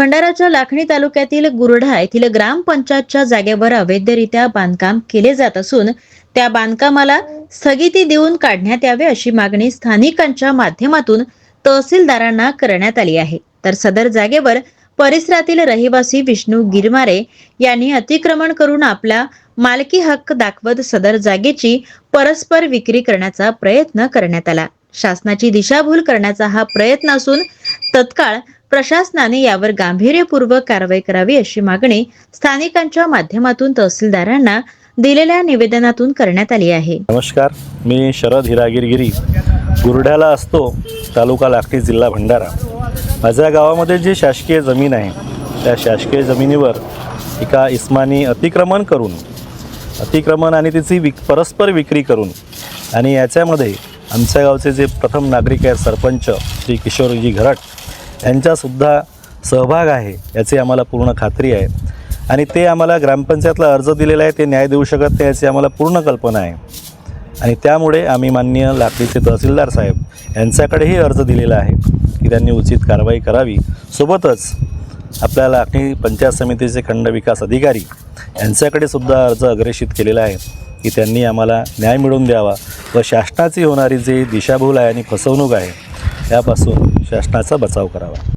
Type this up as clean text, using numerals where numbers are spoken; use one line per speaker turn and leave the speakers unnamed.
भंडाराच्या लाखणी तालुक्यातील गुरढा येथील ग्रामपंचायतच्या जागेवर अवैधरित्या बांधकाम केले जात असून त्या बांधकामाला स्थगिती देऊन काढण्यात यावे अशी मागणी स्थानिकांच्या माध्यमातून तहसीलदारांना करण्यात आली आहे। तर सदर जागेवर परिसरातील रहिवासी विष्णू गिरमारे यांनी अतिक्रमण करून आपला मालकी हक्क दाखवत सदर जागेची परस्पर विक्री करण्याचा प्रयत्न करण्यात आला। शासनाची दिशाभूल करण्याचा हा प्रयत्न असून तत्काळ प्रशासनाने यावर गांभीर्यपूर्वक कारवाई करावी अशी मागणी स्थानिकांच्या माध्यमातून तहसीलदारांना दिलेल्या निवेदनातून करण्यात आली आहे।
नमस्कार, मी शरद हिरागिरगिरी गुरढ्याला असतो, तालुका लाखणी, जिल्हा भंडारा। माझ्या गावामध्ये जी शासकीय जमीन आहे त्या शासकीय जमिनीवर एका इस्मानी अतिक्रमण आणि त्याची परस्पर विक्री करून आणि याच्यामध्ये आमच्या गावचे जे प्रथम नागरिक आहेत सरपंच श्री किशोरजी घरट यांचासुद्धा सहभाग आहे याची आम्हाला पूर्ण खात्री आहे आणि ते आम्हाला ग्रामपंचायतला अर्ज दिलेला आहे, ते न्याय देऊ शकत नाही याची आम्हाला पूर्ण कल्पना आहे आणि त्यामुळे आम्ही माननीय लाखणीचे तहसीलदार साहेब यांच्याकडेही अर्ज दिलेला आहे की त्यांनी उचित कारवाई करावी। सोबतच आपल्या लाखणी पंचायत समितीचे खंड विकास अधिकारी यांच्याकडे सुद्धा अर्ज अग्रेषित केलेला आहे की त्यांनी आम्हाला न्याय मिळवून द्यावा व शासनाची होणारी जी दिशाभूल आहे आणि फसवणूक आहे यापासून शासनाचा बचाव करावा।